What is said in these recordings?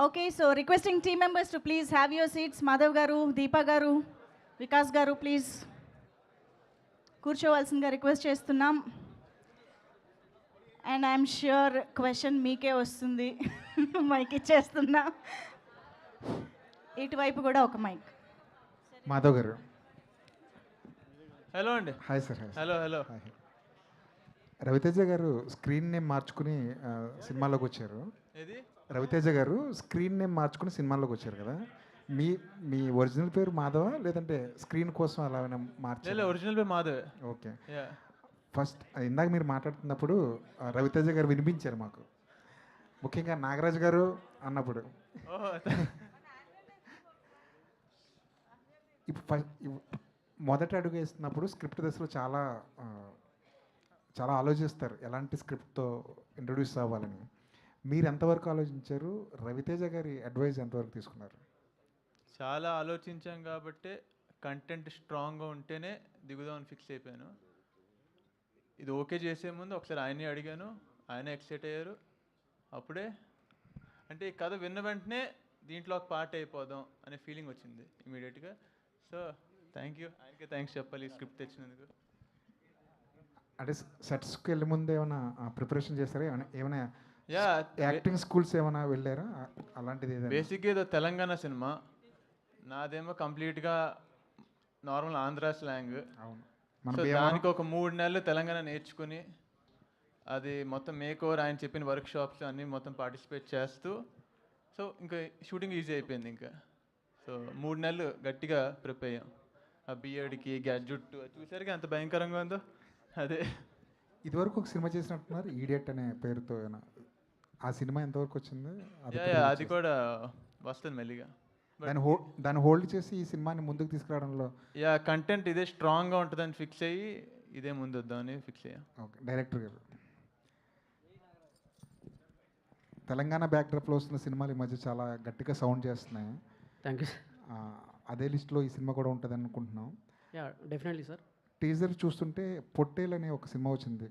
Okay, so requesting team members to please have your seats. Madhav garu, Deepa garu, Vikas garu, please కూర్చోవాల్సిందిగా request చేస్తున్నాం. And I'm sure question మీకే వస్తుంది. Mic ఇచ్చేస్తున్నా. ఇటువైపు కూడా ఒక మైక్. మాధవ్ గారు. హలో అండి. Hi sir. Hello hello. Raviteja garu screen name మార్చుకుని సినిమాలోకి వచ్చారు. ఏది? రవితేజ గారు స్క్రీన్ నేమ్ మార్చుకుని సినిమాలోకి వచ్చారు కదా, మీ మీ ఒరిజినల్ పేరు మాధవ లేదంటే స్క్రీన్ కోసం అలా మార్చారు? ఒరిజినల్ పేరు మాధవ్. ఓకే. ఫస్ట్ ఇందాక మీరు మాట్లాడుతున్నప్పుడు రవితేజ గారు వినిపించారు మాకు, ముఖ్యంగా నాగరాజు గారు అన్నప్పుడు. ఇప్పుడు మొదట అడుగు వేస్తున్నప్పుడు స్క్రిప్ట్ దశలో చాలా చాలా ఆలోచిస్తారు ఎలాంటి స్క్రిప్ట్తో ఇంట్రొడ్యూస్ అవ్వాలని. మీరు ఎంతవరకు ఆలోచించారు? రవితేజ గారి అడ్వైజ్ ఎంతవరకు తీసుకున్నారు? చాలా ఆలోచించాం కాబట్టి కంటెంట్ స్ట్రాంగ్గా ఉంటేనే దిగుదామని ఫిక్స్ అయిపోయాను. ఇది ఓకే చేసే ముందు ఒకసారి ఆయనే అడిగాను, ఆయన ఎక్సైట్ అయ్యారు. అప్పుడే అంటే ఈ కథ విన్న వెంటనే దీంట్లో ఒక పార్ట్ అయిపోదాం అనే ఫీలింగ్ వచ్చింది ఇమీడియట్గా. సో థ్యాంక్ యూ, ఆయనకే థ్యాంక్స్ చెప్పాలి స్క్రిప్ట్ తెచ్చినందుకు. అంటే సెట్స్కి వెళ్ళే ముందు ఏమైనా ప్రిపరేషన్ చేస్తారా? ఏమైనా యాక్టింగ్ స్కూల్స్ ఏమైనా వెళ్ళారా అలాంటిది? బేసిక్గా ఏదో తెలంగాణ సినిమా, నాదేమో కంప్లీట్గా నార్మల్ ఆంధ్ర స్లాంగ్. అవును. సో దానికి ఒక 3 నెలలు తెలంగాణ నేర్చుకుని అది మొత్తం మేక్ ఓవర్ ఆయన చెప్పిన వర్క్షాప్స్ అన్నీ మొత్తం పార్టిసిపేట్ చేస్తూ, సో ఇంకా షూటింగ్ ఈజీ అయిపోయింది. ఇంకా సో 3 నెలలు గట్టిగా ప్రిపేర్ అయ్యాం. ఆ బియర్డ్కి జుట్టు చూసారుగా ఎంత భయంకరంగా ఉందో. అదే ఇదివరకు ఒక సినిమా చేసినట్టున్నారు, ఈడియట్ అనే పేరుతో. ఆ సినిమా ఎంతవరకు వచ్చింది? అది కూడా వస్తుంది మెల్లిగా. దాన్ని హోల్డ్ చేసి ఈ సినిమాని ముందుకు తీసుకురావడంలో కంటెంట్ ఇదే స్ట్రాంగ్గా ఉంటుందని ఫిక్స్ అయ్యి ఇదే ముందు వద్దామని ఫిక్స్ అయ్యాం. ఓకే. డైరెక్టర్ గారు, తెలంగాణ బ్యాక్డ్రాప్లో వస్తున్న సినిమాలు ఈ మధ్య చాలా గట్టిగా సౌండ్ చేస్తున్నాయి. Thank you. అదే లిస్ట్లో ఈ సినిమా కూడా ఉంటుంది అనుకుంటున్నాం. Definitely sir. టీజర్ చూస్తుంటే పొట్టేల్ అనే ఒక సినిమా వచ్చింది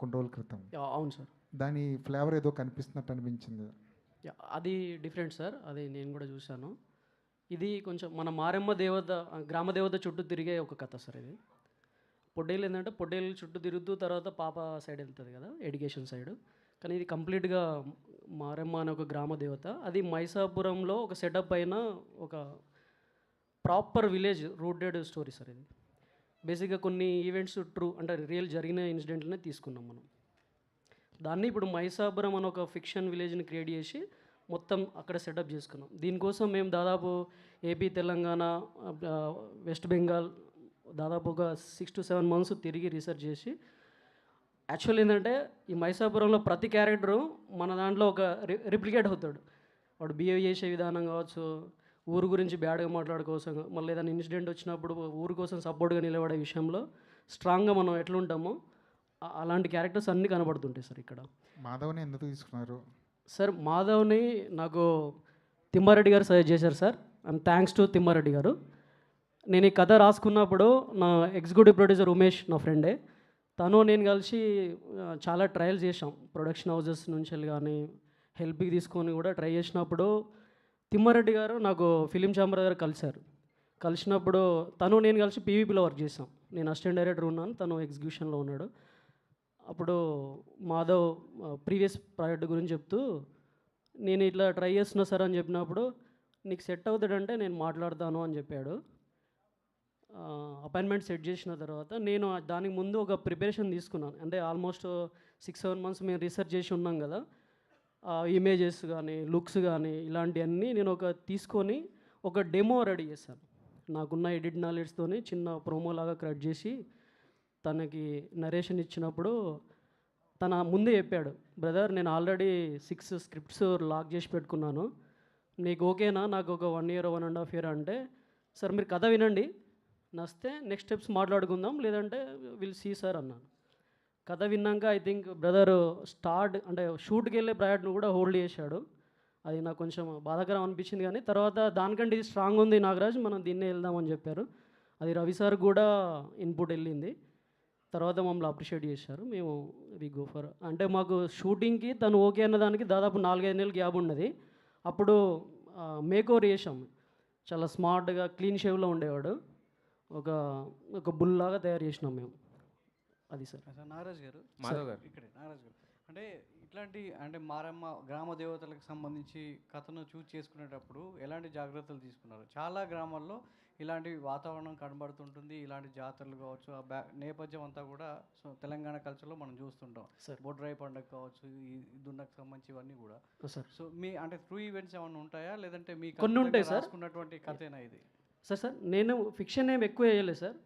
కొన్ని రోజుల క్రితం. అవును సార్. దాని ఫ్లేవర్ ఏదో కనిపిస్తున్నట్టు అనిపించింది. అది డిఫరెంట్ సార్, అది నేను కూడా చూశాను. ఇది కొంచెం మన మారెమ్మ దేవత, గ్రామ దేవత చుట్టూ తిరిగే ఒక కథ సార్. ఇది పొట్టేలు ఏంటంటే పొట్టేలు చుట్టూ తిరుగుతూ తర్వాత పాప సైడ్ వెళ్తుంది కదా, ఎడ్యుకేషన్ సైడ్. కానీ ఇది కంప్లీట్గా మారెమ్మ అనే ఒక గ్రామ దేవత. అది మైసాపురంలో ఒక సెటప్ అయిన ఒక proper village rooted story sir. ఇది బేసిక్గా కొన్ని ఈవెంట్స్ ట్రూ అంటే రియల్ జరిగిన ఇన్సిడెంట్లనే తీసుకున్నాం మనం. దాన్ని ఇప్పుడు మైసాపురం అని ఒక ఫిక్షన్ విలేజ్ని క్రియేట్ చేసి మొత్తం అక్కడ సెటప్ చేసుకున్నాం. దీనికోసం మేము దాదాపు ఏపీ, తెలంగాణ, వెస్ట్ బెంగాల్ దాదాపు ఒక 6 to 7 months తిరిగి రీసెర్చ్ చేసి, యాక్చువల్ ఏంటంటే ఈ మైసాపురంలో ప్రతి క్యారెక్టరు మన దాంట్లో ఒక రిప్లికేట్ అవుతాడు. వాడు బిహేవ్ చేసే విధానం కావచ్చు, ఊరు గురించి బ్యాడ్గా మాట్లాడుకోసం, మళ్ళీ ఏదైనా ఇన్సిడెంట్ వచ్చినప్పుడు ఊరు కోసం సపోర్ట్గా నిలబడే విషయంలో స్ట్రాంగ్గా మనం ఎట్లుంటామో అలాంటి క్యారెక్టర్స్ అన్నీ కనబడుతుంటాయి సార్ ఇక్కడ. మాధవ్ని ఎందుకు తీసుకున్నారు సార్? మాధవ్ని నాకు తిమ్మారెడ్డి గారు సజెస్ట్ చేశారు sir. And thanks to Thimma Reddy గారు. నేను ఈ కథ రాసుకున్నప్పుడు నా ఎగ్జిక్యూటివ్ ప్రొడ్యూసర్ ఉమేష్ నా ఫ్రెండే, తను నేను కలిసి చాలా ట్రయల్స్ చేసాం. ప్రొడక్షన్ హౌజెస్ నుంచి కానీ హెల్ప్కి తీసుకొని కూడా ట్రై చేసినప్పుడు తిమ్మారెడ్డి గారు నాకు ఫిలిం ఛాంబర్ దగ్గర కలిసినప్పుడు తను నేను కలిసి పీవీపీలో వర్క్ చేసాం. నేను అసిస్టెంట్ డైరెక్టర్ ఉన్నాను, తను ఎగ్జిక్యూషన్లో ఉన్నాడు. అప్పుడు మాధవ్ ప్రీవియస్ ప్రాజెక్ట్ గురించి చెప్తూ నేను ఇట్లా ట్రై చేస్తున్నా సార్ అని చెప్పినప్పుడు, నీకు సెట్ అవుతాడంటే నేను మాట్లాడతాను అని చెప్పాడు. అపాయింట్మెంట్ సెట్ చేసిన తర్వాత నేను దానికి ముందు ఒక ప్రిపరేషన్ తీసుకున్నాను. అంటే ఆల్మోస్ట్ 6-7 months మేము రీసెర్చ్ చేసి ఉన్నాం కదా, ఇమేజెస్ కానీ లుక్స్ కానీ ఇలాంటివన్నీ నేను తీసుకొని ఒక డెమో రెడీ చేశాను. నాకున్న ఎడిట్ నాలెడ్జ్తోని చిన్న ప్రోమో లాగా క్రియేట్ చేసి తనకి నరేషన్ ఇచ్చినప్పుడు తన ముందే చెప్పాడు, బ్రదర్ నేను ఆల్రెడీ 6 scripts లాక్ చేసి పెట్టుకున్నాను, నీకు ఓకేనా? నాకు ఒక 1 year 1.5 year అంటే, సార్ మీరు కథ వినండి, నచ్చితే నెక్స్ట్ స్టెప్స్ మాట్లాడుకుందాం, లేదంటే విల్ సీ సార్ అన్నాను. కథ విన్నాక ఐ థింక్ బ్రదర్ అంటే షూట్కి వెళ్ళే ప్రయాణం కూడా హోల్డ్ చేశాడు. అది నాకు కొంచెం బాధాకరం అనిపించింది. కానీ తర్వాత దానికంటే ఇది స్ట్రాంగ్ ఉంది నాగరాజ్, మనం దీన్నే వెళ్దామని చెప్పారు. అది రవి సార్ కూడా ఇన్పుట్ వెళ్ళింది. తర్వాత మమ్మల్ని అప్రిషియేట్ చేశారు. మేము వి గో ఫర్ అంటే మాకు షూటింగ్కి తను ఓకే అన్న దానికి దాదాపు 4-5 నెలలు గ్యాప్ ఉన్నది. అప్పుడు మేక్ ఓవర్ చేసాం. చాలా స్మార్ట్గా క్లీన్ షేవ్లో ఉండేవాడు. ఒక ఒక బుల్లాగా తయారు చేసినాం మేము. అది సార్. సార్ నాగరాజ్ గారు, మాధవ్ గారు. ఇక్కడే నాగరాజ్ గారు, అంటే ఇట్లాంటి అంటే మారమ్మ గ్రామ దేవతలకు సంబంధించి కథను చూస్ చేసుకునేటప్పుడు ఎలాంటి జాగ్రత్తలు తీసుకున్నారు? చాలా గ్రామాల్లో ఇలాంటి వాతావరణం కనబడుతుంటుంది, ఇలాంటి జాతరలు కావచ్చు, ఆ నేపథ్యం అంతా కూడా సో తెలంగాణ కల్చర్లో మనం చూస్తుంటాం. సార్. బొడ్రాయి పండుగ కావచ్చు, ఈ దున్నకు సంబంధించి ఇవన్నీ కూడా. సార్ సో మీ అంటే ట్రూ ఈవెంట్స్ ఏమైనా ఉంటాయా, లేదంటే మీ కొన్ని ఉంటాయి సార్. రాసుకున్నటువంటి కథేనా ఇది? సార్ నేను ఫిక్షన్ ఏం ఎక్కువ వేయలేదు sir.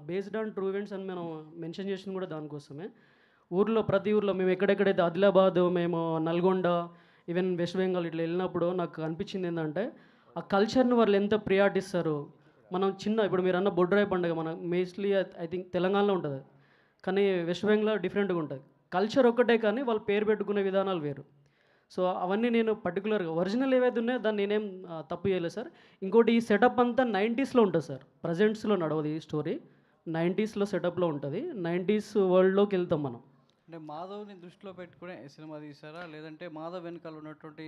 Based on true events అని మనం మెన్షన్ చేసింది కూడా దానికోసమే. ఊర్లో ప్రతి ఊర్లో మేము ఎక్కడెక్కడైతే ఆదిలాబాద్, మేము నల్గొండ, ఈవెన్ వెస్ట్ బెంగాల్ ఇట్లా వెళ్ళినప్పుడు నాకు అనిపించింది ఏంటంటే ఆ కల్చర్ని వాళ్ళు ఎంత ప్రియారిటిస్తారు. మనం ఇప్పుడు మీరు అన్న బొడ్రాయి పండుగ మన మోస్ట్లీ ఐ థింక్ తెలంగాణలో ఉంటుంది, కానీ వెస్ట్ బెంగాల్ డిఫరెంట్గా ఉంటుంది. కల్చర్ ఒక్కటే కానీ వాళ్ళు పేరు పెట్టుకునే విధానాలు వేరు. సో అవన్నీ నేను పర్టికులర్గా ఒరిజినల్ ఏవైతే ఉన్నాయో దాన్ని నేనేం తప్పు చేయలేదు సార్. ఇంకోటి ఈ సెటప్ అంతా 90స్లో ఉంటుంది సార్, ప్రజెంట్స్లో నడవదు ఈ స్టోరీ. 90స్లో సెటప్లో ఉంటుంది. 90s వరల్డ్లోకి వెళ్తాం మనం. అంటే మాధవ్ని దృష్టిలో పెట్టుకునే సినిమా తీసారా, లేదంటే మాధవ్ వెనకాల ఉన్నటువంటి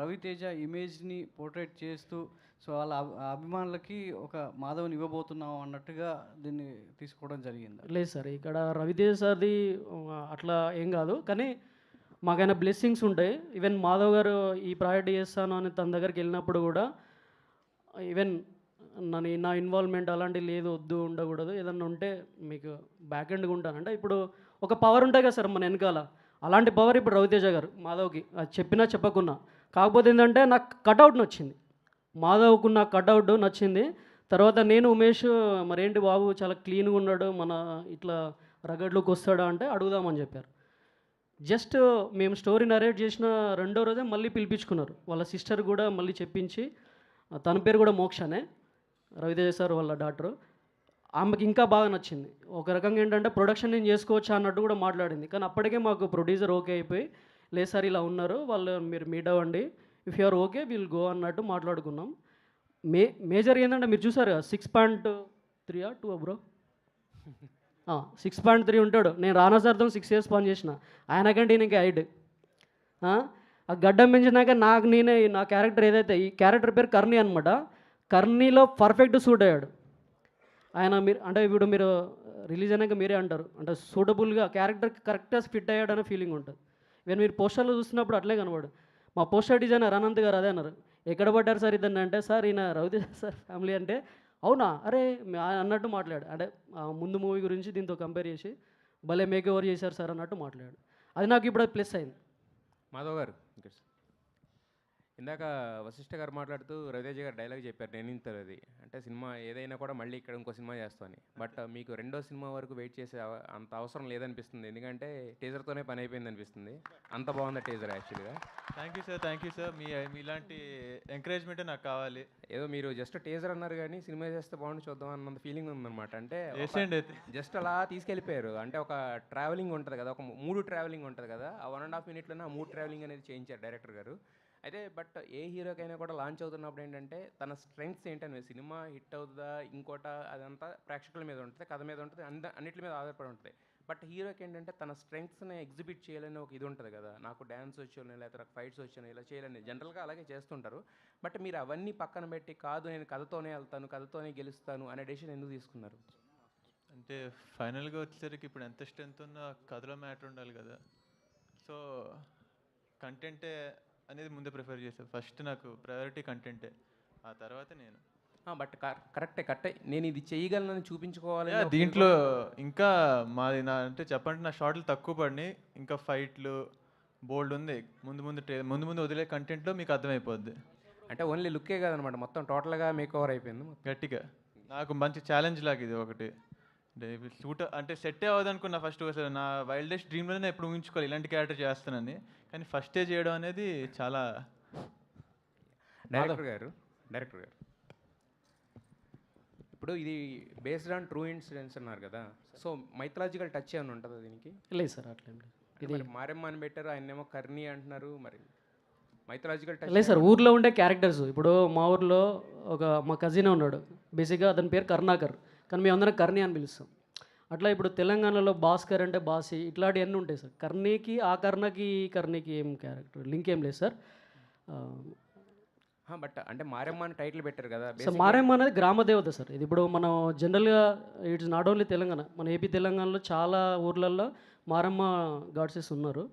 రవితేజ ఇమేజ్ని పోర్ట్రేట్ చేస్తూ సో వాళ్ళ అభిమానులకి ఒక మాధవ్ని ఇవ్వబోతున్నాం అన్నట్టుగా దీన్ని తీసుకోవడం జరిగింది? లేదు సార్, ఇక్కడ రవితేజ సార్ది అట్లా ఏం కాదు, కానీ మాకైనా బ్లెస్సింగ్స్ ఉంటాయి. ఈవెన్ మాధవ్ గారు ఈ ప్రాజెక్ట్ చేస్తాను అని తన దగ్గరికి వెళ్ళినప్పుడు కూడా ఈవెన్ నా ఇన్వాల్వ్మెంట్ అలాంటివి లేదు, వద్దు, ఉండకూడదు, ఏదన్నా ఉంటే మీకు బ్యాక్ ఎండ్గా ఉంటాను అంటే ఇప్పుడు ఒక పవర్ ఉంటాయి కదా సార్ మన వెనకాల, అలాంటి పవర్ ఇప్పుడు రవితేజ గారు మాధవ్కి అది చెప్పినా చెప్పకున్నా. కాకపోతే ఏంటంటే నాకు కటౌట్ నచ్చింది, మాధవ్కు నాకు కటౌట్ నచ్చింది. తర్వాత నేను ఉమేష్ మరేంటి బాబు చాలా క్లీన్గా ఉన్నాడు, మన ఇట్లా రగడ్లోకి వస్తాడా అంటే అడుగుదామని చెప్పారు. జస్ట్ మేము స్టోరీ నరేట్ చేసిన రెండో రోజే మళ్ళీ పిలిపించుకున్నారు. వాళ్ళ సిస్టర్ కూడా మళ్ళీ చెప్పించి, తన పేరు కూడా మోక్షనే, రవితేజ సార్ వాళ్ళ డాక్టరు. ఆమెకి ఇంకా బాగా నచ్చింది. ఒక రకంగా ఏంటంటే ప్రొడక్షన్ నేను చేసుకోవచ్చా అన్నట్టు కూడా మాట్లాడింది. కానీ అప్పటికే మాకు ప్రొడ్యూసర్ ఓకే అయిపోయి, లేదు సార్ ఇలా ఉన్నారు వాళ్ళు, మీరు మీట్ అవ్వండి, if you're okay will go అన్నట్టు మాట్లాడుకున్నాం. మేజర్ ఏంటంటే మీరు చూసారు 6.3 or 2 బ్రో 6.3 ఉంటాడు. నేను రానా సార్తో 6 years పని చేసిన, ఆయనకంటే ఈయనకి హైట్. ఆ గడ్డం పెంచినాక నా క్యారెక్టర్ ఏదైతే, ఈ క్యారెక్టర్ పేరు కర్ణి అనమాట, కర్ణీలో పర్ఫెక్ట్ సూట్ అయ్యాడు ఆయన. ఇప్పుడు మీరు రిలీజ్ అయినాక మీరే అంటారు అంటే సూటబుల్గా క్యారెక్టర్కి కరెక్ట్గా ఫిట్ అయ్యాడనే ఫీలింగ్ ఉంటుంది. ఈవెన్ మీరు పోస్టర్లో చూస్తున్నప్పుడు అట్లే కనబడు. మా పోస్టర్ డిజైనర్ అనంత్ గారు అదే అన్నారు, ఎక్కడ పడ్డారు సార్ ఇద్దరిని అంటే, సార్ ఈయన రవితేజ సార్ ఫ్యామిలీ అంటే, అవునా అరే అన్నట్టు మాట్లాడు. అంటే ముందు మూవీ గురించి దీంతో కంపేర్ చేసి భలే మేక్ ఓవర్ చేశారు సార్ అన్నట్టు మాట్లాడు. అది నాకు ఇప్పుడు అది ప్లస్ అయింది. మాధవ్ గారు, ఇందాక వశిష్ఠ గారు మాట్లాడుతూ రవితేజ గారు డైలాగ్ చెప్పారు, నేను ఇంతది అంటే సినిమా ఏదైనా కూడా మళ్ళీ ఇక్కడ ఇంకో సినిమా చేస్తామని. బట్ మీకు రెండో సినిమా వరకు వెయిట్ చేసే అంత అవసరం లేదనిపిస్తుంది, ఎందుకంటే టీజర్తోనే పని అయిపోయింది అనిపిస్తుంది. అంత బాగుంది టీజర్ యాక్చువల్గా. థ్యాంక్ యూ సార్, మీలాంటి ఎంకరేజ్మెంటే నాకు కావాలి. ఏదో మీరు జస్ట్ టీజర్ అన్నారు కానీ సినిమా చేస్తే బాగుండి చూద్దాం అన్నంత ఫీలింగ్ ఉందన్నమాట. అంటే జస్ట్ అలా తీసుకెళ్ళిపోయారు. అంటే ఒక ట్రావెలింగ్ ఉంటుంది కదా, ఒక 3 ట్రావెలింగ్ ఉంటుంది కదా, ఆ 1.5 minute ఆ 3 ట్రావెలింగ్ అనేది చేయించారు డైరెక్టర్ గారు. అయితే బట్ ఏ హీరోకైనా కూడా లాంచ్ అవుతున్నప్పుడు ఏంటంటే తన స్ట్రెంగ్స్ ఏంటనేది, సినిమా హిట్ అవుతుందా ఇంకోట అదంతా ప్రేక్షకుల మీద ఉంటుంది, కథ మీద ఉంటుంది, అన్నిటి మీద ఆధారపడి ఉంటుంది. బట్ హీరోకి ఏంటంటే తన స్ట్రెంగ్స్ని ఎగ్జిబిట్ చేయాలని ఒక ఇది ఉంటుంది కదా, నాకు డ్యాన్స్ వచ్చాను లేకపోతే ఫైట్స్ వచ్చాను ఇలా చేయాలని జనరల్గా అలాగే చేస్తుంటారు. బట్ మీరు అవన్నీ పక్కన పెట్టి కాదు నేను కథతోనే వెళ్తాను, కథతోనే గెలుస్తాను అనే డెసిషన్ ఎందుకు తీసుకున్నారు? అంటే ఫైనల్గా వచ్చేసరికి ఇప్పుడు ఎంత స్ట్రెంత్ ఉన్నా కథలో మ్యాటర్ ఉండాలి కదా. సో కంటెంటే అనేది ముందే ప్రిఫర్ చేస్తాను. ఫస్ట్ నాకు ప్రయారిటీ కంటెంటే, ఆ తర్వాత నేను. బట్ కరెక్టే నేను ఇది చేయగలనని చూపించుకోవాలి. దీంట్లో ఇంకా అంటే చెప్పంటే నా షార్ట్లు తక్కువ పడినాయి, ఇంకా ఫైట్లు బోల్డ్ ఉంది. ముందు వదిలే కంటెంట్లో మీకు అర్థమైపోద్ది. అంటే ఓన్లీ లుక్కే కాదనమాట, మొత్తం టోటల్గా మేక్ ఓవర్ అయిపోయింది గట్టిగా. నాకు మంచి ఛాలెంజ్ లాగా ఇది ఒకటి. అంటే సెట్ అవ్వదు అనుకున్నా ఫస్ట్. అసలు నా వైల్డెస్ట్ డ్రీమ్లోనే ఎప్పుడు ఊహించుకోవాలి ఇలాంటి క్యారెక్టర్ చేస్తానని, కానీ ఫస్టే చేయడం అనేది చాలా. డైరెక్టర్ గారు ఇప్పుడు ఇది బేస్డ్ ఆన్ ట్రూ ఇన్సిడెంట్స్ అన్నారు కదా, సో మైథలాజికల్ టచ్ ఏమైనా ఉంటుందా దీనికి? లేదు సార్ అట్లా ఇది మారెమ్మ అని పెట్టారు, ఆయనేమో కర్ణి అంటున్నారు, మరి మైథలాజికల్ టచ్ లేదు సార్. ఊర్లో ఉండే క్యారెక్టర్స్, ఇప్పుడు మా ఊర్లో మా కజిన్ ఉన్నాడు, బేసిక్గా అతని పేరు కరుణాకర్, కానీ మేము అందరం కర్ణి అని పిలుస్తాం. అట్లా ఇప్పుడు తెలంగాణలో భాస్కర్ అంటే బాసి, ఇట్లాంటివన్నీ ఉంటాయి సార్. కర్ణికి ఆ కర్ణకి ఈ కర్ణికి ఏం క్యారెక్టర్ లింక్ ఏం లేదు సార్. బట్ అంటే మారెమ్మ అని టైటిల్ పెట్టారు కదా సో మారేమ్మ అనేది గ్రామ దేవత సార్. ఇది ఇప్పుడు మనం జనరల్గా ఇట్స్ నాట్ ఓన్లీ తెలంగాణ, మన ఏపీ తెలంగాణలో చాలా ఊర్లలో మారమ్మ గాడ్సెస్ ఉన్నారు.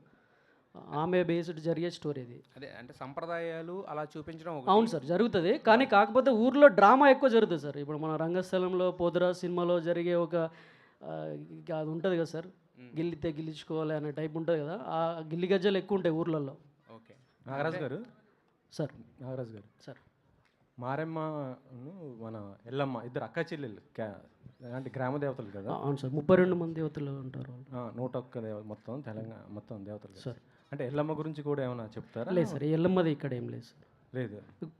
ఆమె బేస్డ్ జరిగే స్టోరీ ఇది. అదే అంటే సంప్రదాయాలు అలా చూపించడం అవును సార్, జరుగుతుంది. కానీ కాకపోతే ఊర్లో డ్రామా ఎక్కువ జరుగుతుంది సార్. ఇప్పుడు మన రంగస్థలంలో పోతురాజు సినిమాలో జరిగే ఒక అది ఉంటుంది కదా సార్, గిల్లితే గిల్లించుకోవాలి అనే టైప్ ఉంటుంది కదా, ఆ గిల్లి గజ్జలు ఎక్కువ ఉంటాయి ఊర్లలో. ఓకే. నాగరాజు గారు సార్ నాగరాజు గారు సార్ మారెమ్మను మన ఎల్లమ్మ ఇద్దరు అక్క చెల్లెలు అంటే గ్రామ దేవతలు కదా. అవును సార్, 32 మంది దేవతలు ఉంటారు వాళ్ళు. 101 మొత్తం తెలంగాణ మొత్తం దేవతలు కదా. సార్ అంటే ఎల్లమ్మ గురించి కూడా ఏమైనా చెప్తారా? లేదు సార్, ఎల్లమ్మది ఇక్కడ ఏం లేదు సార్. లేదు,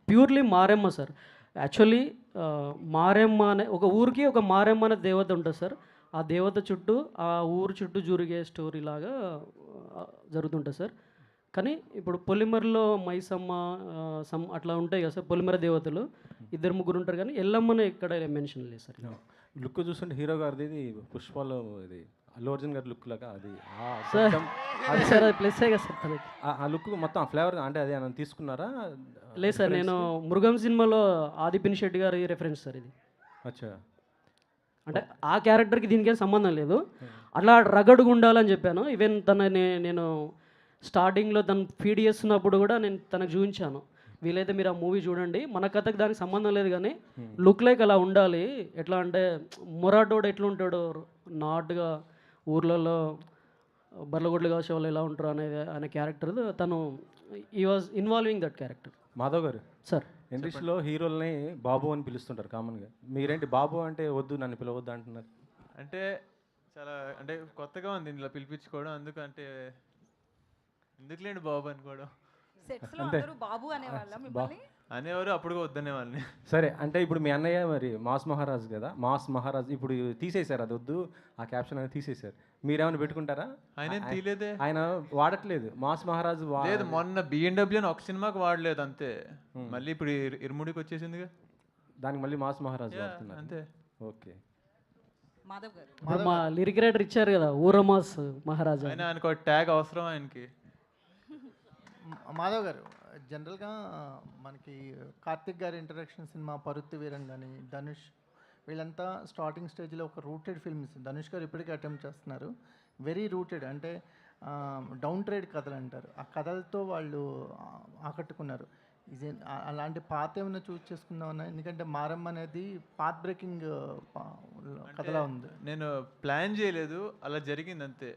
purely Maremma sir. Actually Maremma అనే ఒక ఊరికి ఒక మారెమ్మ అనే దేవత ఉంటుంది సార్. ఆ దేవత చుట్టూ ఆ ఊరు చుట్టూ జరిగే స్టోరీ లాగా జరుగుతుంటుంది సార్. కానీ ఇప్పుడు పొలిమర్లో మైసమ్మ అట్లా ఉంటాయి కదా సార్, పొలిమర దేవతలు 2-3 ఉంటారు. కానీ ఎల్లమ్మని ఇక్కడ మెన్షన్ లేదు సార్. లుక్ చూస్తుంటే హీరో గారిది ఇది పుష్పలో ఇది అల్లు అర్జున్ గారి లుక్ లాగా అది సార్ అది సార్, అది ప్లస్సే కదా సార్ తనకి. ఆ లుక్ మొత్తం ఫ్లేవర్ అంటే అది ఏమైనా తీసుకున్నారా? లేదు సార్, నేను మృగం సినిమాలో ఆది పినిశెట్టి గారి రెఫరెన్స్ సార్ ఇది. అచ్చా, అంటే ఆ క్యారెక్టర్కి దీనికి ఏం సంబంధం లేదు. అట్లా రగడుగా ఉండాలని చెప్పాను. ఈవెన్ నేను స్టార్టింగ్లో తను ఫీడ్ చేస్తున్నప్పుడు కూడా నేను తనకు చూపించాను, వీలైతే మీరు ఆ మూవీ చూడండి, మన కథకు దానికి సంబంధం లేదు కానీ లుక్ లైక్ అలా ఉండాలి. ఎట్లా అంటే మొరాటోడు ఎట్లా ఉంటాడు నాట్గా ఊర్లలో బర్లగొడ్లు కాసే వాళ్ళు ఎలా ఉంటారు అనేది అనే క్యారెక్టర్ తను ఈ was involving that character. Madhav గారు సార్ ఇండస్ట్రీలో హీరోల్ని బాబు అని పిలుస్తుంటారు కామన్గా. మీరేంటి బాబు అంటే వద్దు నన్ను పిలవద్దు అంటున్నారు? అంటే చాలా అంటే కొత్తగా ఉంది ఇందులో పిలిపించుకోవడం. ఎందుకంటే ఎందుకులేండి బాబు అనుకోవడం సెట్స్లో అందరూ బాబు అనేవాళ్ళ మిమ్మల్ని? అనేవారు, అప్పుడు వద్దనే వాళ్ళని. సరే, అంటే ఇప్పుడు మీ అన్నయ్య మరి మాస్ మహారాజ్ కదా, మాస్ మహారాజ్ ఇప్పుడు తీసేశారు, అది వద్దు ఆ క్యాప్షన్ అనేది తీసేశారు. మీరేమైనా పెట్టుకుంటారా? ఆయన తీలేదే, ఆయన వాడట్లేదు మాస్ మహారాజ్. లేదు మొన్న బిఎన్డబ్ల్యూ అని ఒక సినిమాకి వాడలేదు అంతే. మళ్ళీ ఇప్పుడు ఇరుముడికి వచ్చేసిందిగా, దానికి మళ్ళీ మాస్ మహారాజ్ వాడుతున్నారు అంతే. ఓకే. మాధవ్ గారు ఇప్పుడు మా లిరిక్ రైటర్ ఇచ్చారు కదా ఊరమాస్ మహారాజా, ఆయన ఆయనకు ట్యాగ్ అవసరం ఆయనకి. మాధవ్ గారు, జనరల్గా మనకి కార్తిక్ గారి ఇంట్రడక్షన్ సినిమా పరుత్తి వీరన్ కానీ ధనుష్ వీళ్ళంతా స్టార్టింగ్ స్టేజ్లో ఒక రూటెడ్ ఫిల్మ్స్. ధనుష్ గారు ఇప్పటికీ అటెంప్ట్ చేస్తున్నారు. వెరీ రూటెడ్ అంటే డౌన్ ట్రేడ్ కథలు అంటారు. ఆ కథలతో వాళ్ళు ఆకట్టుకున్నారు. ఇది అలాంటి పాత ఏమైనా చూస్ చేసుకుందామన్నా? ఎందుకంటే మారమ్మ అనేది పాత్ బ్రేకింగ్ కథలా ఉంది. నేను ప్లాన్ చేయలేదు, అలా జరిగింది అంతే.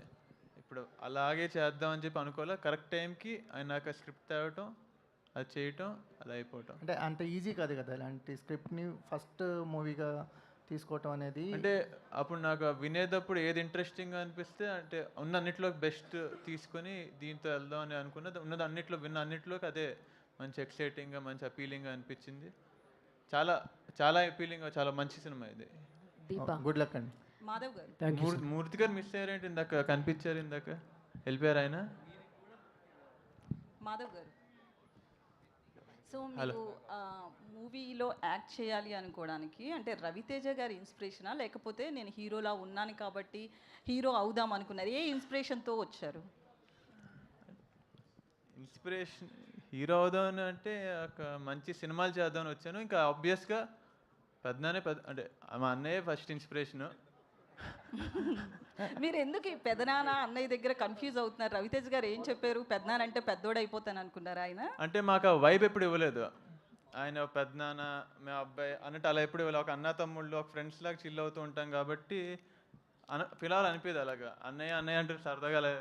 ఇప్పుడు అలాగే చేద్దామని చెప్పి అనుకోలే, కరెక్ట్ టైంకి ఆయన నాకు స్క్రిప్ట్ తేవటం, అది చేయటం, అది అయిపోవటం. అంటే అంత ఈజీ కాదు కదా ఇలాంటి స్క్రిప్ట్ని ఫస్ట్ మూవీగా తీసుకోవటం అనేది. అంటే అప్పుడు నాకు వినేటప్పుడు ఏది ఇంట్రెస్టింగ్గా అనిపిస్తే, అంటే ఉన్న అన్నిట్లో బెస్ట్ తీసుకొని దీంతో వెళ్దాం అని అనుకున్నది. ఉన్నది అన్నిట్లో విన్న అన్నిట్లోకి అదే మంచి ఎక్సైటింగ్గా మంచి అపీలింగ్గా అనిపించింది. చాలా చాలా అపీలింగ్గా, చాలా మంచి సినిమా ఇది. గుడ్ లక్ అండి. మాధవ్ గారు థ్యాంక్ యూ. మూర్తి గారు మిస్ అయ్యారేంటి? ఇందాక కనిపించారు, ఇందాక వెళ్ళిపోయారు ఆయన. మాధవ్ గారు, సో మీరు మూవీలో యాక్ట్ చేయాలి అనుకోవడానికి అంటే రవితేజ గారి ఇన్స్పిరేషనా, లేకపోతే నేను హీరోలా ఉన్నాను కాబట్టి హీరో అవుదాం అనుకున్నారు? ఏ ఇన్స్పిరేషన్తో వచ్చారు? ఇన్స్పిరేషన్ హీరో అవుదామని అంటే ఒక మంచి సినిమాలు చేద్దామని వచ్చాను. ఇంకా ఆబ్వియస్గా అంటే మా అన్నయ్య ఫస్ట్ ఇన్స్పిరేషను. మీరు ఎందుకు ఈ పెదనాన్న అన్నయ్య దగ్గర కన్ఫ్యూజ్ అవుతున్నారు? రవితేజ గారు ఏం చెప్పారు? పెదనాన్న అంటే పెద్దోడు అయిపోతాను అనుకున్నారా ఆయన? అంటే మాకు ఆ వైబ్ ఎప్పుడు ఇవ్వలేదు. ఆయన పెద్దనాన్న మా అబ్బాయి అన్నట్టు అలా ఎప్పుడు ఇవ్వలేదు. ఒక అన్న తమ్ముళ్ళు, ఒక ఫ్రెండ్స్ లాగా చిల్ అవుతూ ఉంటాం కాబట్టి పిల్లలు అనిపించదు అలాగా. అన్నయ్య అన్నయ్య అంటే సరదాగా అలా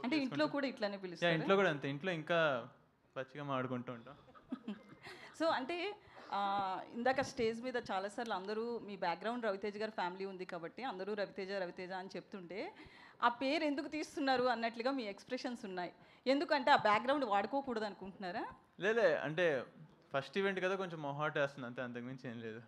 అంటే ఇంట్లో కూడా ఇట్లానే పిలుస్తారు? ఇంట్లో కూడా అంతే, ఇంట్లో ఇంకా పచ్చిగా ఆడుకుంటూ ఉంటాం. సో అంటే ఇందాక స్టేజ్ మీద చాలాసార్లు అందరూ మీ బ్యాక్గ్రౌండ్ రవితేజ గారి ఫ్యామిలీ ఉంది కాబట్టి అందరూ రవితేజ రవితేజ అని చెప్తుంటే ఆ పేరు ఎందుకు తీస్తున్నారు అన్నట్లుగా మీ ఎక్స్ప్రెషన్స్ ఉన్నాయి. ఎందుకంటే ఆ బ్యాక్గ్రౌండ్ వాడుకోకూడదు అనుకుంటున్నారా? లేదే, అంటే ఫస్ట్ ఈవెంట్ కదా కొంచెం మొహాట్ వేస్తుంది అంతే, అంతకుమించి ఏం లేదు.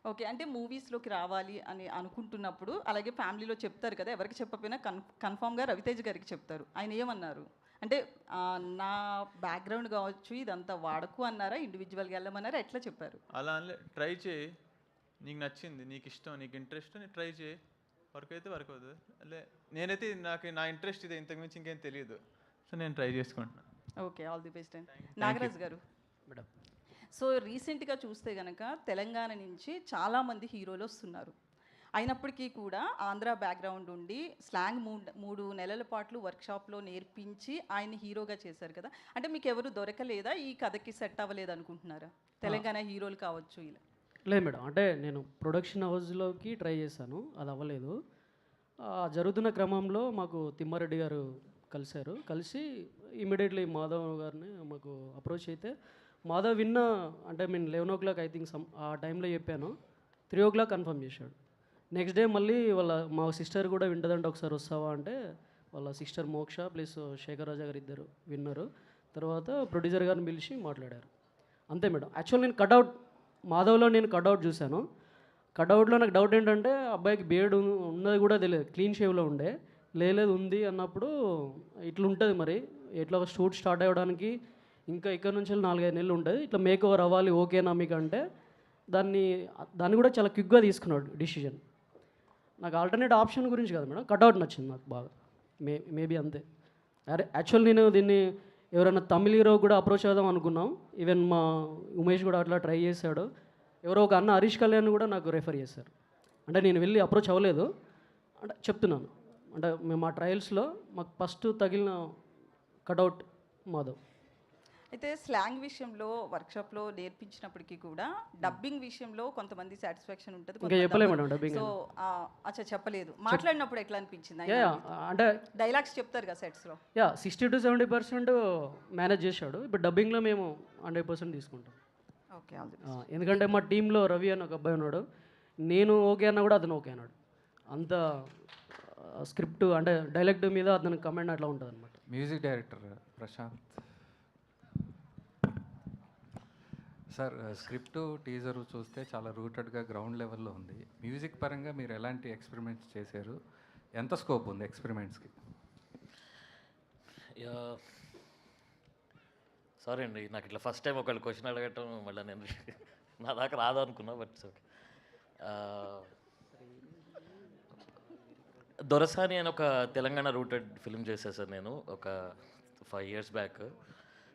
ఓకే, అంటే మూవీస్లోకి రావాలి అని అనుకుంటున్నప్పుడు అలాగే ఫ్యామిలీలో చెప్తారు కదా, ఎవరికి చెప్పకపోయినా కన్ఫామ్గా రవితేజ గారికి చెప్తారు. ఆయన ఏమన్నారు అంటే నా బ్యాక్గ్రౌండ్ కావచ్చు ఇదంతా వాడకు అన్నారా, ఇండివిజువల్గా వెళ్ళమన్నారా, ఎట్లా చెప్పారు? అలా అనలే, ట్రై చేయి, నీకు నచ్చింది, నీకు ఇష్టం, నీకు ఇంట్రెస్ట్, నీ ట్రై చేయి, వర్క్ అయితే వర్క్ అవుతుంది. లే నేనైతే నా ఇంట్రెస్ట్ ఇదే, ఇంతకుమించి ఇంకేం తెలియదు, సో నేను ట్రై చేసుకుంటున్నాను. ఓకే, ఆల్ ది బెస్ట్ అండి. నాగరాజ్ గారు, మేడం. సో రీసెంట్గా చూస్తే కనుక తెలంగాణ నుంచి చాలామంది హీరోలు వస్తున్నారు. అయినప్పటికీ కూడా ఆంధ్ర బ్యాక్గ్రౌండ్ ఉండి స్లాంగ్ మూడు నెలల పాటు వర్క్షాప్లో నేర్పించి ఆయన్ని హీరోగా చేశారు కదా. అంటే మీకు ఎవరు దొరకలేదా, ఈ కథకి సెట్ అవ్వలేదు అనుకుంటున్నారా? తెలంగాణ హీరోలు కావచ్చు ఇలా. లేదు మేడం, అంటే నేను ప్రొడక్షన్ హౌస్లోకి ట్రై చేశాను, అది అవ్వలేదు. జరుగుతున్న క్రమంలో మాకు తిమ్మారెడ్డి గారు కలిశారు. కలిసి ఇమీడియట్లీ మాధవ్ గారిని మాకు అప్రోచ్ అయితే, మాధవ్ విన్న అంటే నేను 11 o'clock ఐ థింక్ ఆ టైంలో చెప్పాను, 3 o'clock కన్ఫర్మ్ చేశాడు. నెక్స్ట్ డే మళ్ళీ మా సిస్టర్ కూడా వింటదంటే ఒకసారి వస్తావా అంటే, వాళ్ళ సిస్టర్ మోక్ష ప్లస్ శేఖర్ రాజా గారు ఇద్దరు విన్నారు. తర్వాత ప్రొడ్యూసర్ గారిని పిలిచి మాట్లాడారు. అంతే మేడం. యాక్చువల్ నేను కట్అవుట్ మాధవ్లో నేను కట్అవుట్ చూశాను. కట్అవుట్లో నాకు డౌట్ ఏంటంటే అబ్బాయికి బియర్డ్ ఉన్నది కూడా తెలియదు, క్లీన్ షేవ్లో ఉండే. లేదు ఉంది అన్నప్పుడు ఇట్లుంటుంది మరి, ఎట్లా షూట్ స్టార్ట్ అవ్వడానికి ఇంకా ఇక్కడ నుంచి 4-5 నెలలు ఉంటుంది, ఇట్లా మేక్ ఓవర్ అవ్వాలి, ఓకేనా మీకు అంటే దాన్ని కూడా చాలా క్విక్గా తీసుకున్నాడు డిసిజన్. నాకు ఆల్టర్నేట్ ఆప్షన్ గురించి కాదు మేడం, కట్అవుట్ నచ్చింది నాకు బాగా. మేబీ అంతే. అరే యాక్చువల్ నేను దీన్ని ఎవరైనా తమిళ హీరో కూడా అప్రోచ్ అవుదాం అనుకున్నాం. ఈవెన్ మా ఉమేష్ కూడా అట్లా ట్రై చేశాడు. ఎవరో ఒక అన్న హరీష్ కళ్యాణ్ కూడా నాకు రెఫర్ చేశారు. అంటే నేను వెళ్ళి అప్రోచ్ అవ్వలేదు, అంటే చెప్తున్నాను. అంటే మేము మా ట్రయల్స్లో మాకు ఫస్ట్ తగిలిన కట్అవుట్ మాధవ్. అయితే స్లాంగ్ విషయంలో వర్క్షాప్లో నేర్పించినప్పటికీ కూడా డబ్బింగ్ విషయంలో కొంతమంది సాటిస్ఫాక్షన్ ఉంటుంది. ఇంకా చెప్పలేదు మేడం డబ్బింగ్. సో అచ్చా చెప్పలేదు, మాట్లాడినప్పుడు ఎట్లా అనిపించింది? అంటే డైలాగ్స్ చెప్తారు కదా సెట్స్లో. 60 to 70% మేనేజ్ చేశాడు. ఇప్పుడు డబ్బింగ్లో మేము 100% తీసుకుంటాం. ఓకే, ఎందుకంటే మా టీంలో రవి అని ఒక అబ్బాయి ఉన్నాడు, నేను ఓకే అన్నా కూడా అతను ఓకే అన్నాడు. అంత స్క్రిప్ట్ అంటే డైలాగ్ మీద అతని కమెంట్ అట్లా ఉంటుంది అనమాట. Music director Prashanth sir, script teaser చూస్తే చాలా రూటెడ్గా గ్రౌండ్ లెవెల్లో ఉంది. మ్యూజిక్ పరంగా మీరు ఎలాంటి ఎక్స్పెరిమెంట్స్ చేశారు? ఎంత స్కోప్ ఉంది ఎక్స్పెరిమెంట్స్కి? సారీ అండి, నాకు ఇట్లా ఫస్ట్ టైం ఒకళ్ళు క్వశ్చన్ అడగటం మళ్ళీ నేను నా దాకా రాదు అనుకున్నా. But okay. దొరసాని అని ఒక తెలంగాణ రూటెడ్ ఫిల్మ్ చేశాను సార్ నేను ఒక 5 years back.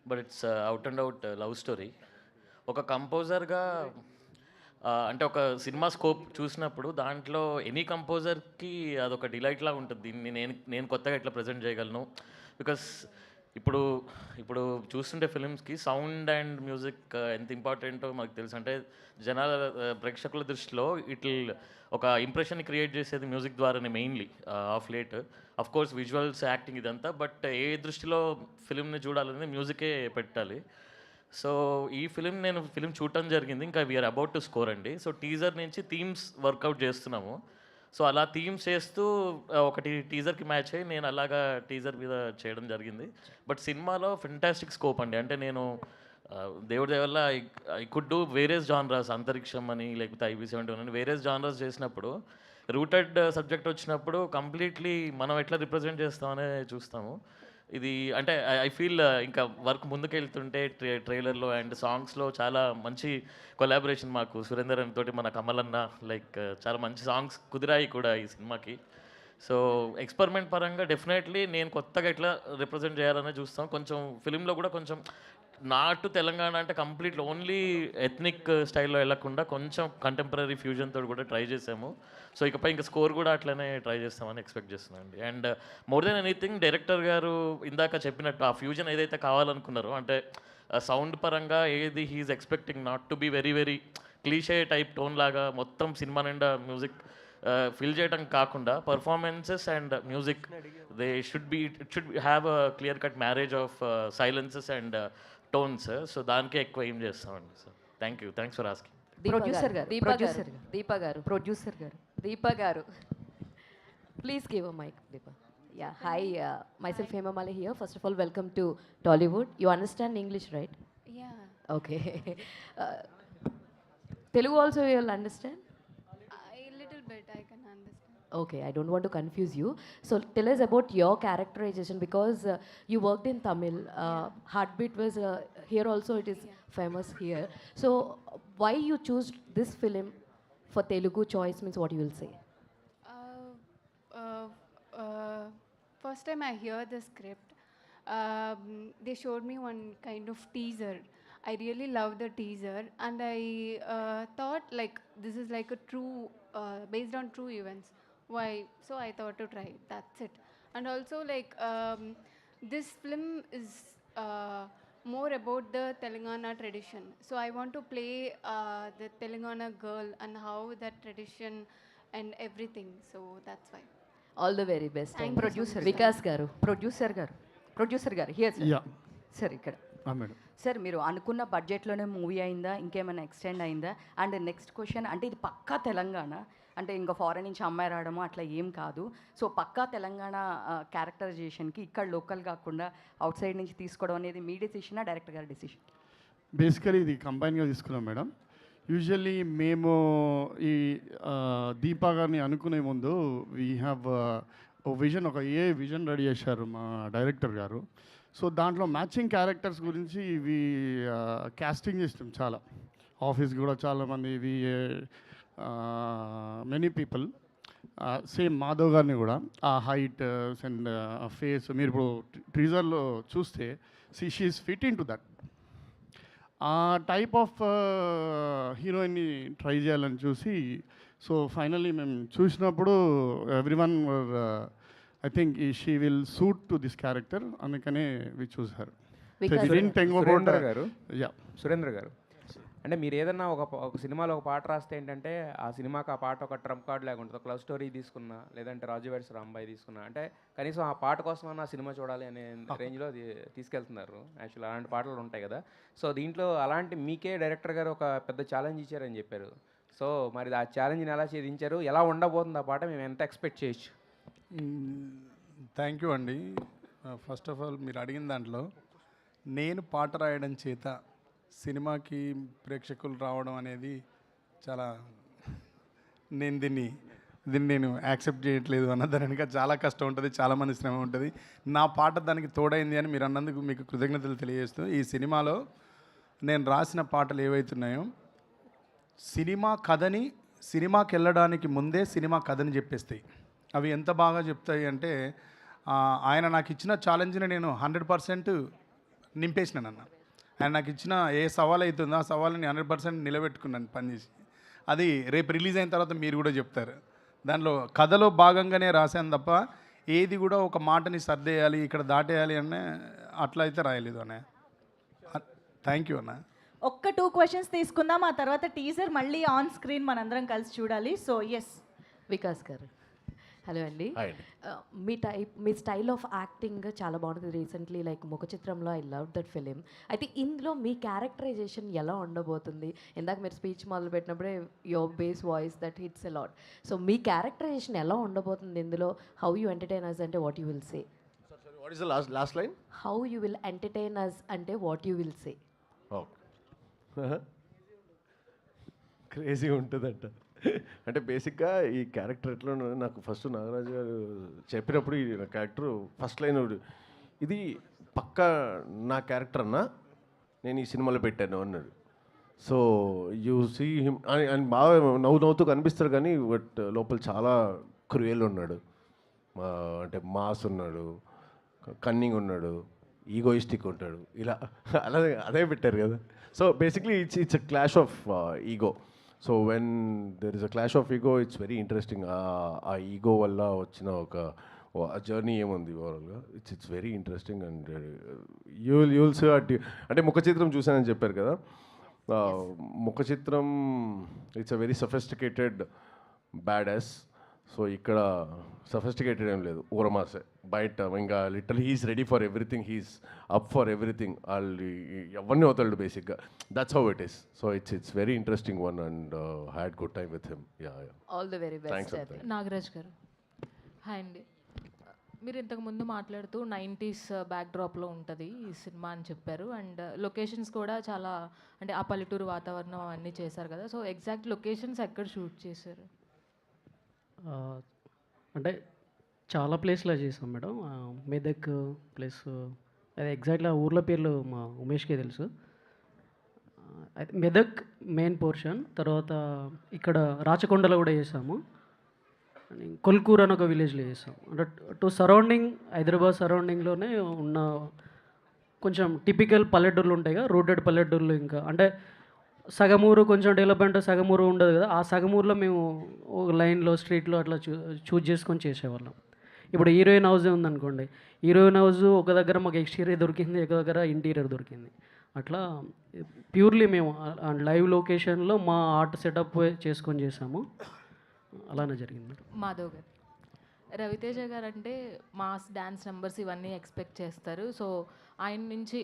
But it's out and out love story. ఒక కంపోజర్గా అంటే ఒక సినిమా స్కోప్ చూసినప్పుడు దాంట్లో ఎనీ కంపోజర్కి అదొక డిలైట్ లాగా ఉంటుంది. దీన్ని నేను కొత్తగా ఎట్లా ప్రజెంట్ చేయగలను. బికాస్ ఇప్పుడు చూస్తుంటే ఫిలిమ్స్కి సౌండ్ అండ్ మ్యూజిక్ ఎంత ఇంపార్టెంటో మనకు తెలుసు. అంటే జనాల ప్రేక్షకుల దృష్టిలో ఒక ఇంప్రెషన్ని క్రియేట్ చేసేది మ్యూజిక్ ద్వారానే mainly of late. Of course visuals, acting ఇదంతా, బట్ ఏ దృష్టిలో ఫిలింని చూడాలని మ్యూజికే పెట్టాలి. సో ఈ నేను ఫిలిం చూడటం జరిగింది. ఇంకా వీఆర్ అబౌట్ టు స్కోర్ అండి. సో టీజర్ నుంచి థీమ్స్ వర్కౌట్ చేస్తున్నాము. సో అలా థీమ్స్ చేస్తూ ఒకటి టీజర్కి మ్యాచ్ అయ్యి నేను అలాగా టీజర్ మీద చేయడం జరిగింది. బట్ సినిమాలో ఫెంటాస్టిక్ స్కోప్ అండి. అంటే నేను దేవుడి దయ వల్ల I could do various genres, అంతరిక్షం అని లేకపోతే IB-71 అని వేరియస్ జానరాస్ చేసినప్పుడు రూటెడ్ సబ్జెక్ట్ వచ్చినప్పుడు కంప్లీట్లీ మనం ఎట్లా రిప్రజెంట్ చేస్తామనే చూస్తాము. ఇది అంటే ఐ ఫీల్ ఇంకా వర్క్ ముందుకెళ్తుంటే ట్రైలర్లో అండ్ సాంగ్స్లో చాలా మంచి కొలాబరేషన్ మాకు సురేందర్ అన్న తోటి, మన కమల్ అన్న, లైక్ చాలా మంచి సాంగ్స్ కుదిరాయి కూడా ఈ సినిమాకి. సో ఎక్స్పెరిమెంట్ పరంగా డెఫినెట్లీ నేను కొత్తగా ఎట్లా రిప్రజెంట్ చేయాలనే చూస్తాం. కొంచెం ఫిలింలో కూడా కొంచెం నాటు తెలంగాణ అంటే కంప్లీట్ ఓన్లీ ఎథ్నిక్ స్టైల్లో వెళ్ళకుండా కొంచెం కంటెంపరీ ఫ్యూజన్ తోటి కూడా ట్రై చేసాము. సో ఇకపై ఇంకా స్కోర్ కూడా అట్లనే ట్రై చేస్తామని ఎక్స్పెక్ట్ చేస్తున్నానండి. And more than anything director గారు ఇందాక చెప్పినట్టు ఆ ఫ్యూజన్ ఏదైతే కావాలనుకున్నారో, అంటే సౌండ్ పరంగా ఏది he's expecting not to be very very cliché type tone లాగా మొత్తం సినిమా నిండా మ్యూజిక్ ఫిల్ చేయడం కాకుండా performances and music they should have a clear cut marriage of silences and tones. So దానికే ఎక్కువ ఏం చేస్తామండి. So thanks for asking. Deepa garu please give a mic. Deepa, yeah, hi, myself Hema Male here. First of all, welcome to Tollywood. You understand English, right? Yeah. Okay. Telugu also you'll understand? A little bit I can understand. Okay, I don't want to confuse you. So tell us about your characterization, because you worked in Tamil. Heartbeat was here also, it is famous here. So why you choose this film for Telugu choice, means what you will say? First time I hear the script, they showed me one kind of teaser. I really love the teaser, and I thought like this is like a true, based on true events. Why? So I thought to try. That's it. And also like this film is more about the Telangana tradition. So I want to play the Telangana girl and how that tradition and everything. So that's why. All the very best. Thank you so producer much, Vikas గారు, producer గారు here yeah sir ఇక్కడ. Madam. Sir మీరు అనుకున్న బడ్జెట్లోనే movie అయిందా, ఇంకేమైనా extend అయిందా? And next question, అంటే ఇది పక్కా తెలంగాణ, అంటే ఇంకా ఫారెన్ నుంచి అమ్మాయి రావడము అట్లా ఏం కాదు. సో పక్కా తెలంగాణ క్యారెక్టరైజేషన్కి ఇక్కడ లోకల్ కాకుండా అవుట్ సైడ్ నుంచి తీసుకోవడం అనేది మీ డెసిషనా, డైరెక్టర్ గారి డెసిషన్? బేసికలీ ఇది కంబైన్గా తీసుకున్నాం మేడం. యూజువల్లీ మేము ఈ దీపా గారిని అనుకునే ముందు వీ హ్యావ్ ఒక విజన్, ఒక విజన్ రెడీ చేశారు మా డైరెక్టర్ గారు. సో దాంట్లో మ్యాచింగ్ క్యారెక్టర్స్ గురించి ఇవి కాస్టింగ్ చేస్తాం చాలా. ఆఫీస్ కూడా చాలామంది ఇవి మెనీ పీపుల్, సేమ్ మాధవ్ గారిని కూడా ఆ హైట్ అండ్ ఫేస్ మీరు ఇప్పుడు ట్రీజర్లో చూస్తే she's fit in to that. ఆ టైప్ ఆఫ్ హీరోయిన్ని ట్రై చేయాలని చూసి, సో ఫైనల్లీ మేము చూసినప్పుడు everyone I think she will suit to this character, అందుకనే వి చూస్ హర్. సురేంద్ర గారు, అంటే మీరు ఏదన్నా ఒక సినిమాలో ఒక పాట రాస్తే ఏంటంటే ఆ సినిమాకి ఆ పాట ఒక ట్రంప్ కార్డ్ లాగా ఉంటుంది. ఒక లవ్ స్టోరీ తీసుకున్నా, లేదంటే రాజు వెడ్స్ రాంబాయి తీసుకున్నా, అంటే కనీసం ఆ పాట కోసమన్నా ఆ సినిమా చూడాలి అనే రేంజ్లో తీసుకెళ్తున్నారు. యాక్చువల్లీ అలాంటి పాటలు ఉంటాయి కదా. సో దీంట్లో అలాంటి మీకే డైరెక్టర్ గారు ఒక పెద్ద ఛాలెంజ్ ఇచ్చారని చెప్పారు. సో మరి ఆ ఛాలెంజ్ని ఎలా ఛేదించారు, ఎలా ఉండబోతుంది ఆ పాట, మేము ఎంత ఎక్స్పెక్ట్ చేయొచ్చు? థ్యాంక్ యూ అండి. ఫస్ట్ ఆఫ్ ఆల్ మీరు అడిగిన దాంట్లో నేను పాట రాయడం చేత సినిమాకి ప్రేక్షకులు రావడం అనేది చాలా, నేను దీన్ని నేను యాక్సెప్ట్ చేయట్లేదు అన్న. దాని వెనుక చాలా కష్టం ఉంటుంది, చాలామంది శ్రమ ఉంటుంది. నా పాట దానికి తోడైంది అని మీరు అన్నందుకు మీకు కృతజ్ఞతలు తెలియజేస్తూ, ఈ సినిమాలో నేను రాసిన పాటలు ఏవైతున్నాయో సినిమా కథని, సినిమాకి వెళ్ళడానికి ముందే సినిమా కథని చెప్పేస్తాయి. అవి ఎంత బాగా చెప్తాయి అంటే, ఆయన నాకు ఇచ్చిన ఛాలెంజ్ని నేను 100% నింపేసినానన్న. ఆయన నాకు ఇచ్చిన ఏ సవాల్ అవుతుందో ఆ సవాల్ని 100% నిలబెట్టుకున్నాను పనిచేసి. అది రేపు రిలీజ్ అయిన తర్వాత మీరు కూడా చెప్తారు. దానిలో కథలో భాగంగానే రాశాను తప్ప ఏది కూడా ఒక మాటని సర్దేయాలి, ఇక్కడ దాటేయాలి అనే అట్లా అయితే రాయలేదు అన్న. థ్యాంక్ యూ అన్న. ఒక్క 2 questions తీసుకుందాం, ఆ తర్వాత టీజర్ మళ్ళీ ఆన్ స్క్రీన్ మనందరం కలిసి చూడాలి. సో ఎస్ వికాస్ గారు, హలో అండి. మీ స్టైల్ ఆఫ్ యాక్టింగ్ చాలా బాగుంటుంది. రీసెంట్లీ లైక్ ముఖ చిత్రంలో ఐ లవ్ దట్ ఫిలిం. అయితే ఇందులో మీ క్యారెక్టరైజేషన్ ఎలా ఉండబోతుంది? ఇందాక మీరు స్పీచ్ మొదలు పెట్టినప్పుడే your base voice that hits a lot. So మీ క్యారెక్టరైజేషన్ ఎలా ఉండబోతుంది ఇందులో? హౌ యూ ఎంటర్టైన్ అస్ అంటే what you will say? What is the last line? How you will entertain us అంటే what you will say? Crazy ఉంటుందంట. అంటే బేసిక్గా ఈ క్యారెక్టర్ ఎట్లా నాకు ఫస్ట్ నాగరాజు గారు చెప్పినప్పుడు ఈ క్యారెక్టర్ ఫస్ట్ లైన్ ఇది పక్కా నా క్యారెక్టర్ అన్నా, నేను ఈ సినిమాలో పెట్టాను అన్నాడు. సో యూ సీ హిమ్ అని బాగా నవ్వుతూ కనిపిస్తాడు, కానీ బట్ లోపల చాలా క్రూయల్ ఉన్నాడు. అంటే మాస్ ఉన్నాడు, కన్నింగ్ ఉన్నాడు, ఈగోయిస్టిక్ ఉంటాడు, ఇలా అదే పెట్టారు కదా. So basically it's a clash of ego. So when there is a clash of ego, it's very interesting. ఆ ఈగో వల్ల వచ్చిన ఒక జర్నీ ఏముంది ఓవరాల్గా, it's very interesting. And you'll see అంటే ముఖ చిత్రం చూసానని చెప్పారు కదా. Mukha Chitram it's a very sophisticated bad ass. So ఇక్కడ సఫిస్టికేటెడ్ ఏం లేదు, ఊరమాసే బయట. ఇంకా literal he's ready for everything, he's up for everything. వాళ్ళు ఎవరిని అవుతాడు బేసిక్గా. That's how it is. So it's very interesting one and had good time with him. All the very best. Nagaraj గారు, హాయ్ అండి. మీరు ఇంతకుముందు మాట్లాడుతూ 90s బ్యాక్డ్రాప్లో ఉంటుంది ఈ సినిమా అని చెప్పారు. అండ్ లొకేషన్స్ కూడా చాలా, అంటే ఆ పల్లెటూరు వాతావరణం అన్నీ చేశారు కదా. సో ఎగ్జాక్ట్ లొకేషన్స్ ఎక్కడ షూట్ చేశారు? అంటే చాలా ప్లేస్లో చేసాం మేడం. మెదక్ ప్లస్ అది ఎగ్జాక్ట్లీ ఆ ఊర్ల పేర్లు మా ఉమేష్కే తెలుసు. అయితే మెదక్ మెయిన్ పోర్షన్, తర్వాత ఇక్కడ రాచకొండలో కూడా చేసాము, కొల్కూర్ అని ఒక విలేజ్లో చేసాం. అంటే టు సరౌండింగ్ హైదరాబాద్ సరౌండింగ్లోనే ఉన్న కొంచెం టిపికల్ పల్లెటూర్లు ఉంటాయి కదా, రూటెడ్ పల్లెటూర్లు. ఇంకా అంటే సగమూరు కొంచెం డెవలప్మెంట్, సగమూరు ఉండదు కదా, ఆ సగమూరులో మేము ఒక లైన్లో స్ట్రీట్లో అట్లా చూజ్ చేసుకొని చేసేవాళ్ళం. ఇప్పుడు హీరోయిన్ హౌస్ ఉందనుకోండి, హీరోయిన్ హౌస్ ఒక దగ్గర మాకు ఎక్స్టీరియర్ దొరికింది, ఒక దగ్గర ఇంటీరియర్ దొరికింది. అట్లా ప్యూర్లీ మేము లైవ్ లొకేషన్లో మా ఆర్ట్ సెటప్ చేసుకొని చేసాము. అలానే జరిగింది. మాధవ్ గారు, రవితేజ గారు అంటే మాస్ డ్యాన్స్ నెంబర్స్ ఇవన్నీ ఎక్స్పెక్ట్ చేస్తారు. సో ఆయన నుంచి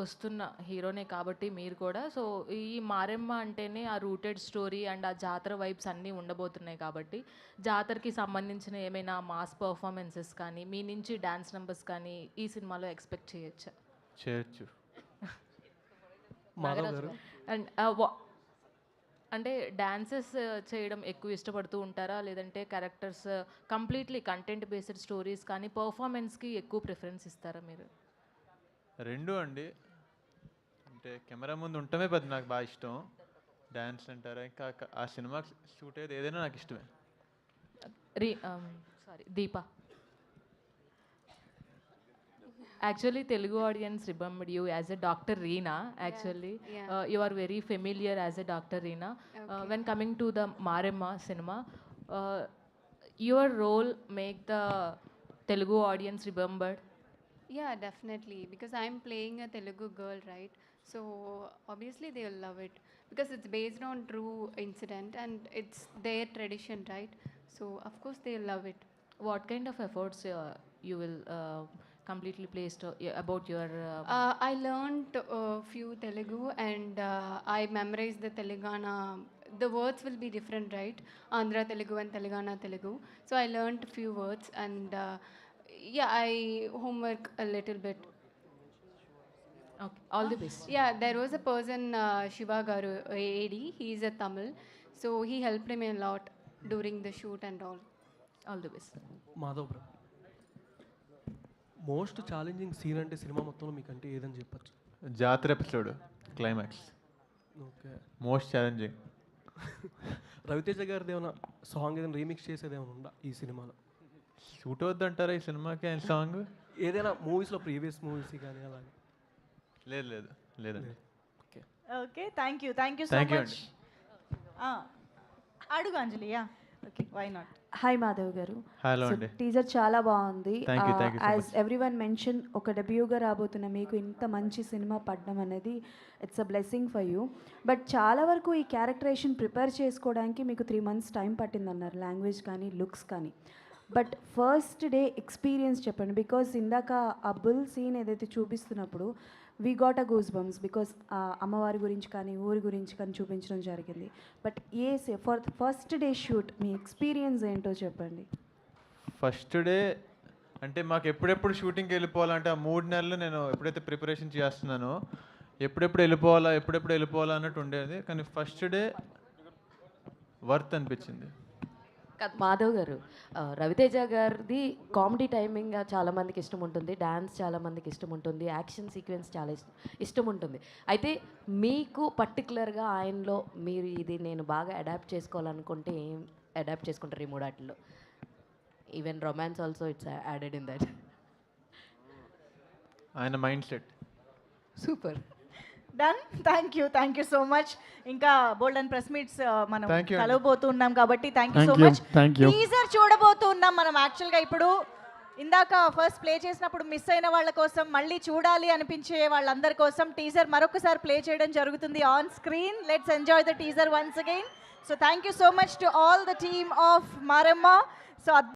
వస్తున్న హీరోనే కాబట్టి మీరు కూడా, సో ఈ మారెమ్మ అంటేనే ఆ రూటెడ్ స్టోరీ అండ్ ఆ జాతర వైబ్స్ అన్నీ ఉండబోతున్నాయి కాబట్టి జాతరకి సంబంధించిన ఏమైనా మాస్ పర్ఫార్మెన్సెస్ కానీ మీ నుంచి డ్యాన్స్ నెంబర్స్ కానీ ఈ సినిమాలో ఎక్స్పెక్ట్ చేయొచ్చు. అండ్ అంటే డాన్సెస్ చేయడం ఎక్కువ ఇష్టపడుతూ ఉంటారా, లేదంటే characters completely content based stories కానీ పర్ఫార్మెన్స్కి ఎక్కువ ప్రిఫరెన్స్ ఇస్తారా మీరు? రెండు అండి. అంటే కెమెరా ముందు ఉండటమే పెద్ద నాకు బాగా ఇష్టం. డ్యాన్స్ అంటారా, ఇంకా ఆ సినిమాకి షూట్ అయ్యేది ఏదైనా నాకు ఇష్టమే. దీప, actually Telugu audience remembered you as a Dr. Reena. Actually, you are very familiar as a Dr. Reena. When coming to the Maremma cinema, your role make the Telugu audience remembered? Yeah, definitely, because I'm playing a Telugu girl, right? So obviously they will love it because it's based on true incident and it's their tradition, right? So of course they will love it. What kind of efforts you will completely placed about your I learned few Telugu and I memorized the Telangana. The words will be different, right? Andhra Telugu and Telangana Telugu. So I learned few words and yeah, I homework a little bit. Okay, all the best. Yeah, there was a person, Shiva Garu, AD. He is a Tamil, so he helped me a lot during the shoot and all. All the best. Madhav bro, most challenging scene అంటే cinema మొత్తంలో మీకంటే ఏదని చెప్పచ్చు? జాతర episode climax. Okay, most challenging. Ravi Teja గారిది ఏమైనా song ఏదైనా remix చేసేది ఏమైనా ఉందా ఈ సినిమాలో? షూట్ అవుద్దంటారా ఈ సినిమాకి ఆయన సాంగ్? ఏదైనా మూవీస్లో, ప్రీవియస్ మూవీస్ కానీ అలాగే? లేదండి. Okay okay, thank you so much. అడుగు Anjali. Okay, why not. Hi Madhav garu. Hello అండి. టీజర్ చాలా బాగుంది. Thank you so as much. Everyone mention, ఒక డెబ్యూగా రాబోతున్న మీకు ఇంత మంచి సినిమా పడడం అనేది it's a blessing for you. But చాలా వరకు ఈ క్యారెక్టరేషన్ ప్రిపేర్ చేసుకోవడానికి మీకు 3 months టైం పట్టిందన్నారు, లాంగ్వేజ్ కానీ లుక్స్ కానీ. బట్ ఫస్ట్ డే ఎక్స్పీరియన్స్ చెప్పండి, బికాజ్ ఇందాక ఆ బుల్ సీన్ ఏదైతే చూపిస్తున్నప్పుడు we got a goose bumps, because అమ్మవారి గురించి కానీ ఊరి గురించి కానీ చూపించడం జరిగింది. But for first day shoot మీ ఎక్స్పీరియన్స్ ఏంటో చెప్పండి. ఫస్ట్ డే అంటే మాకు ఎప్పుడెప్పుడు షూటింగ్కి వెళ్ళిపోవాలంటే ఆ 3 నెలలు నేను ఎప్పుడైతే ప్రిపరేషన్ చేస్తున్నానో ఎప్పుడెప్పుడు వెళ్ళిపోవాలా అన్నట్టు ఉండేది. కానీ ఫస్ట్ డే వర్త్ అనిపించింది. మాధవ్ గారు, రవితేజ గారిది కామెడీ టైమింగ్ చాలామందికి ఇష్టం ఉంటుంది, డ్యాన్స్ చాలామందికి ఇష్టం ఉంటుంది, యాక్షన్ సీక్వెన్స్ చాలా ఇష్టం ఉంటుంది. అయితే మీకు పర్టికులర్గా ఆయనలో మీరు ఇది నేను బాగా అడాప్ట్ చేసుకోవాలనుకుంటే ఏం అడాప్ట్ చేసుకుంటారు ఈ 3 వాటిల్లో? Even romance also it's added in that. ఆయన mindset super. Done. Thank you so much. ఇంకా బోల్డ్ అండ్ ప్రెస్ మీట్స్ మనం కలవబోతున్నాం కాబట్టి thank you so much. Teaser చూడబోతున్నాం మనం. యాక్చువల్గా ఇప్పుడు ఇందాక ఫస్ట్ ప్లే చేసినప్పుడు మిస్ అయిన వాళ్ళ కోసం, మళ్ళీ చూడాలి అనిపించే వాళ్ళందరి కోసం టీజర్ మరొకసారి ప్లే చేయడం జరుగుతుంది on screen. Let's enjoy the teaser once again. So thank you so much to all the team of Maremma. So